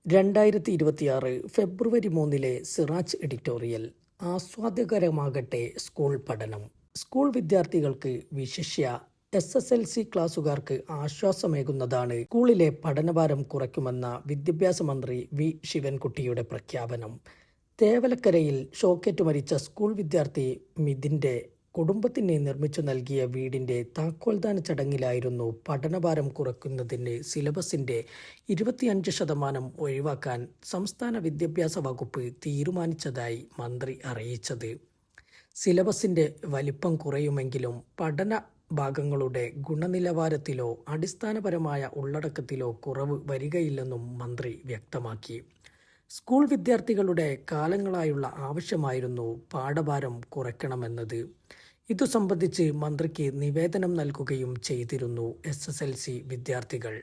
2026 ഫെബ്രുവരി 3 Siraj editorial. ആസ്വാദ്യകരമാകട്ടെ school പഠനം. School വിദ്യാർത്ഥികൾക്ക്, വിശിഷ്യ SSLC ക്ലാസുകാർക്ക് ആശ്വാസമേകുന്നതാണ് സ്കൂളിലെ പഠനഭാരം കുറയ്ക്കുമെന്ന വിദ്യാഭ്യാസ മന്ത്രി വി ശിവൻകുട്ടിയുടെ പ്രഖ്യാപനം. തേവലക്കരയിൽ ഷോക്കേറ്റു മരിച്ച സ്കൂൾ വിദ്യാർത്ഥി മിഥിന്റെ കുടുംബത്തിന് നിർമ്മിച്ചു നൽകിയ വീടിന്റെ താക്കോൽദാന ചടങ്ങിലായിരുന്നു പഠനഭാരം കുറയ്ക്കുന്നതിന് സിലബസിന്റെ 25% ഒഴിവാക്കാൻ സംസ്ഥാന വിദ്യാഭ്യാസ വകുപ്പ് തീരുമാനിച്ചതായി മന്ത്രി അറിയിച്ചത്. സിലബസിന്റെ വലിപ്പം കുറയുമെങ്കിലും പഠന ഭാഗങ്ങളുടെ ഗുണനിലവാരത്തിലോ അടിസ്ഥാനപരമായ ഉള്ളടക്കത്തിലോ കുറവ് വരികയില്ലെന്നും മന്ത്രി വ്യക്തമാക്കി. സ്കൂൾ വിദ്യാർത്ഥികളുടെ കാലങ്ങളായുള്ള ആവശ്യമായിരുന്നു പാഠഭാരം കുറയ്ക്കണമെന്നത്. ഇതു സംബന്ധിച്ച് മന്ത്രിക്ക് നിവേദനം നൽകുകയും ചെയ്തിരുന്നു SSLC വിദ്യാർത്ഥികൾ.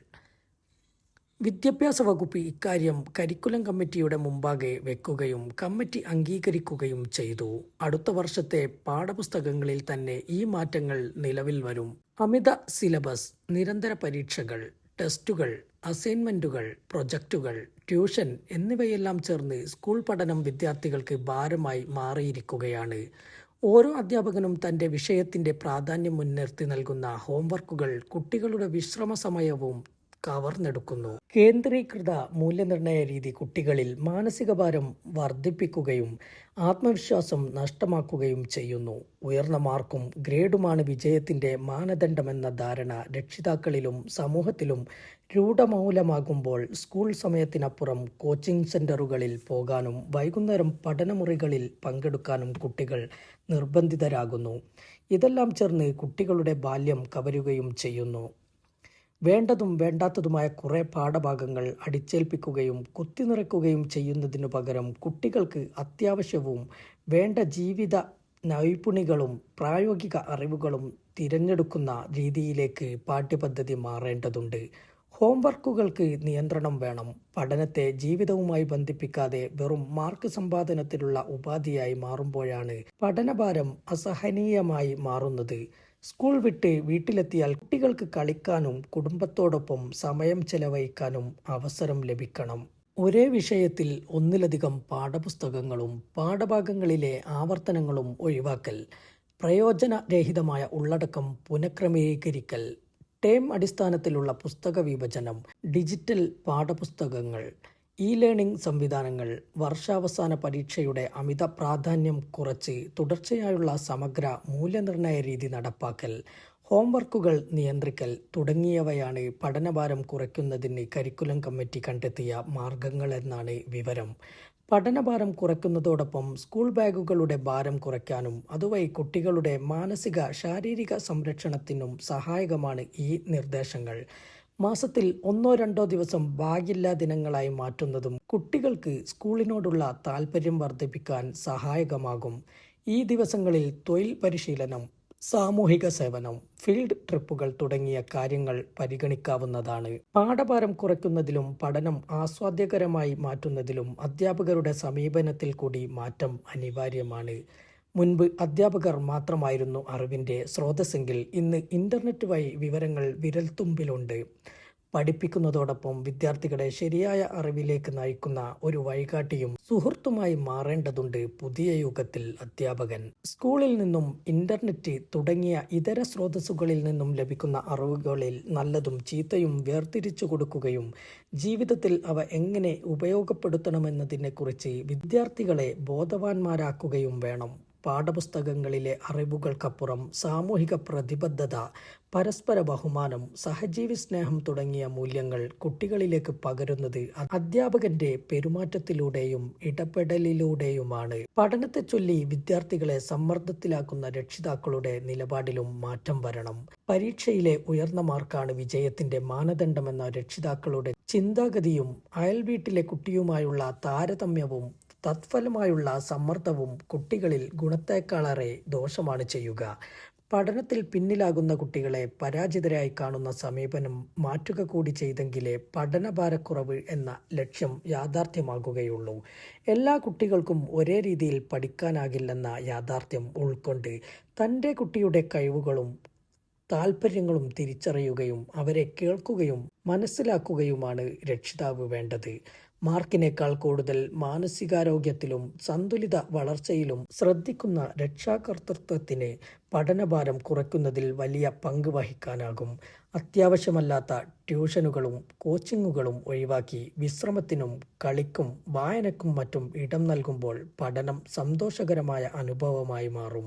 വിദ്യാഭ്യാസ വകുപ്പ് ഇക്കാര്യം കരിക്കുലം കമ്മിറ്റിയുടെ മുമ്പാകെ വെക്കുകയും കമ്മിറ്റി അംഗീകരിക്കുകയും ചെയ്തു. അടുത്ത വർഷത്തെ പാഠപുസ്തകങ്ങളിൽ തന്നെ ഈ മാറ്റങ്ങൾ നിലവിൽ വരും. അമിത സിലബസ്, നിരന്തര പരീക്ഷകൾ, ടെസ്റ്റുകൾ, അസൈൻമെന്റുകൾ, പ്രൊജക്റ്റുകൾ, ട്യൂഷൻ എന്നിവയെല്ലാം ചേർന്ന് സ്കൂൾ പഠനം വിദ്യാർത്ഥികൾക്ക് ഭാരമായി മാറിയിരിക്കുകയാണ്. ഓരോ അധ്യാപകനും തൻ്റെ വിഷയത്തിൻ്റെ പ്രാധാന്യം മുൻനിർത്തി നൽകുന്ന ഹോംവർക്കുകൾ കുട്ടികളുടെ വിശ്രമ സമയവും കവർന്നെടുക്കുന്നു. കേന്ദ്രീകൃത മൂല്യനിർണ്ണയ രീതി കുട്ടികളിൽ മാനസിക ഭാരം വർദ്ധിപ്പിക്കുകയും ആത്മവിശ്വാസം നഷ്ടമാക്കുകയും ചെയ്യുന്നു. ഉയർന്ന മാർക്കും ഗ്രേഡുമാണ് വിജയത്തിൻ്റെ മാനദണ്ഡമെന്ന ധാരണ രക്ഷിതാക്കളിലും സമൂഹത്തിലും രൂഢമൂലമാകുമ്പോൾ സ്കൂൾ സമയത്തിനപ്പുറം കോച്ചിങ് സെൻ്ററുകളിൽ പോകാനും വൈകുന്നേരം പഠനമുറികളിൽ പങ്കെടുക്കാനും കുട്ടികൾ നിർബന്ധിതരാകുന്നു. ഇതെല്ലാം ചേർന്ന് കുട്ടികളുടെ ബാല്യം കവരുകയും ചെയ്യുന്നു. വേണ്ടതും വേണ്ടാത്തതുമായ കുറേ പാഠഭാഗങ്ങൾ അടിച്ചേൽപ്പിക്കുകയും കുത്തിനിറയ്ക്കുകയും ചെയ്യുന്നതിനു പകരം കുട്ടികൾക്ക് അത്യാവശ്യവും വേണ്ട ജീവിത നൈപുണികളും പ്രായോഗിക അറിവുകളും തിരഞ്ഞെടുക്കുന്ന രീതിയിലേക്ക് പാഠ്യപദ്ധതി മാറേണ്ടതുണ്ട്. ഹോംവർക്കുകൾക്ക് നിയന്ത്രണം വേണം. പഠനത്തെ ജീവിതവുമായി ബന്ധിപ്പിക്കാതെ വെറും മാർക്ക് സമ്പാദനത്തിനുള്ള ഉപാധിയായി മാറുമ്പോഴാണ് പഠനഭാരം അസഹനീയമായി മാറുന്നത്. സ്കൂൾ വിട്ട് വീട്ടിലെത്തിയാൽ കുട്ടികൾക്ക് കളിക്കാനും കുടുംബത്തോടൊപ്പം സമയം ചെലവഴിക്കാനും അവസരം ലഭിക്കണം. ഒരേ വിഷയത്തിൽ ഒന്നിലധികം പാഠപുസ്തകങ്ങളും പാഠഭാഗങ്ങളിലെ ആവർത്തനങ്ങളും ഒഴിവാക്കൽ, പ്രയോജനരഹിതമായ ഉള്ളടക്കം പുനഃക്രമീകരിക്കൽ, ടേം അടിസ്ഥാനത്തിലുള്ള പുസ്തക വിഭജനം, ഡിജിറ്റൽ പാഠപുസ്തകങ്ങൾ, ലേണിംഗ് സംവിധാനങ്ങൾ, വർഷാവസാന പരീക്ഷയുടെ അമിത പ്രാധാന്യം കുറച്ച് തുടർച്ചയായുള്ള സമഗ്ര മൂല്യനിർണ്ണയ രീതി നടപ്പാക്കൽ, ഹോംവർക്കുകൾ നിയന്ത്രിക്കൽ തുടങ്ങിയവയാണ് പഠനഭാരം കുറയ്ക്കുന്നതിന് കരിക്കുലം കമ്മിറ്റി കണ്ടെത്തിയ മാർഗങ്ങളെന്നാണ് വിവരം. പഠനഭാരം കുറയ്ക്കുന്നതോടൊപ്പം സ്കൂൾ ബാഗുകളുടെ ഭാരം കുറയ്ക്കാനും അതുവഴി കുട്ടികളുടെ മാനസിക ശാരീരിക സംരക്ഷണത്തിനും സഹായകമാണ് ഈ നിർദ്ദേശങ്ങൾ. മാസത്തിൽ 1-2 ദിവസം ഭാഗ്യല്ലാ ദിനങ്ങളായി മാറ്റുന്നതും കുട്ടികൾക്ക് സ്കൂളിനോടുള്ള താൽപ്പര്യം വർദ്ധിപ്പിക്കാൻ സഹായകമാകും. ഈ ദിവസങ്ങളിൽ തൊഴിൽ പരിശീലനം, സാമൂഹിക സേവനം, ഫീൽഡ് ട്രിപ്പുകൾ തുടങ്ങിയ കാര്യങ്ങൾ പരിഗണിക്കാവുന്നതാണ്. പാഠഭാരം കുറയ്ക്കുന്നതിലും പഠനം ആസ്വാദ്യകരമായി മാറ്റുന്നതിലും അധ്യാപകരുടെ സമീപനത്തിൽ കൂടി മാറ്റം അനിവാര്യമാണ്. മുൻപ് അധ്യാപകർ മാത്രമായിരുന്നു അറിവിൻ്റെ സ്രോതസ്സെങ്കിൽ ഇന്ന് ഇൻ്റർനെറ്റ് വഴി വിവരങ്ങൾ വിരൽത്തുമ്പിലുണ്ട്. പഠിപ്പിക്കുന്നതോടൊപ്പം വിദ്യാർത്ഥികളെ ശരിയായ അറിവിലേക്ക് നയിക്കുന്ന ഒരു വഴികാട്ടിയും സുഹൃത്തുമായി മാറേണ്ടതുണ്ട് പുതിയ യുഗത്തിൽ അധ്യാപകൻ. സ്കൂളിൽ നിന്നും ഇൻ്റർനെറ്റ് തുടങ്ങിയ ഇതര സ്രോതസ്സുകളിൽ നിന്നും ലഭിക്കുന്ന അറിവുകളിൽ നല്ലതും ചീത്തയും വേർതിരിച്ചു കൊടുക്കുകയും ജീവിതത്തിൽ അവ എങ്ങനെ ഉപയോഗപ്പെടുത്തണമെന്നതിനെക്കുറിച്ച് വിദ്യാർത്ഥികളെ ബോധവാന്മാരാക്കുകയും വേണം. പാഠപുസ്തകങ്ങളിലെ അറിവുകൾക്കപ്പുറം സാമൂഹിക പ്രതിബദ്ധത, പരസ്പര ബഹുമാനം, സഹജീവി സ്നേഹം തുടങ്ങിയ മൂല്യങ്ങൾ കുട്ടികളിലേക്ക് പകരുന്നത് അധ്യാപകന്റെ പെരുമാറ്റത്തിലൂടെയും ഇടപെടലിലൂടെയുമാണ്. പഠനത്തെ ചൊല്ലി വിദ്യാർത്ഥികളെ സമ്മർദ്ദത്തിലാക്കുന്ന രക്ഷിതാക്കളുടെ നിലപാടിലും മാറ്റം വരണം. പരീക്ഷയിലെ ഉയർന്ന മാർക്കാണ് വിജയത്തിന്റെ മാനദണ്ഡമെന്ന രക്ഷിതാക്കളുടെ ചിന്താഗതിയും അയൽവീട്ടിലെ കുട്ടിയുമായുള്ള താരതമ്യവും തത്ഫലമായുള്ള സമ്മർദ്ദവും കുട്ടികളിൽ ഗുണത്തേക്കാളേറെ ദോഷമാണ് ചെയ്യുക. പഠനത്തിൽ പിന്നിലാകുന്ന കുട്ടികളെ പരാജിതരായി കാണുന്ന സമീപനം മാറ്റുക കൂടി ചെയ്തെങ്കിലേ പഠനഭാരക്കുറവ് എന്ന ലക്ഷ്യം യാഥാർത്ഥ്യമാകുകയുള്ളൂ. എല്ലാ കുട്ടികൾക്കും ഒരേ രീതിയിൽ പഠിക്കാനാകില്ലെന്ന യാഥാർത്ഥ്യം ഉൾക്കൊണ്ട് തൻ്റെ കുട്ടിയുടെ കഴിവുകളും താൽപ്പര്യങ്ങളും തിരിച്ചറിയുകയും അവരെ കേൾക്കുകയും മനസ്സിലാക്കുകയുമാണ് രക്ഷിതാവ് വേണ്ടത്. മാർക്കിനേക്കാൾ കൂടുതൽ മാനസികാരോഗ്യത്തിലും സന്തുലിത വളർച്ചയിലും ശ്രദ്ധിക്കുന്ന രക്ഷാകർതൃത്വത്തിന് പഠനഭാരം കുറയ്ക്കുന്നതിൽ വലിയ പങ്ക് വഹിക്കാനാകും. അത്യാവശ്യമല്ലാത്ത ട്യൂഷനുകളും കോച്ചിങ്ങുകളും ഒഴിവാക്കി വിശ്രമത്തിനും കളിക്കും വായനക്കും മറ്റും ഇടം നൽകുമ്പോൾ പഠനം സന്തോഷകരമായ അനുഭവമായി മാറും.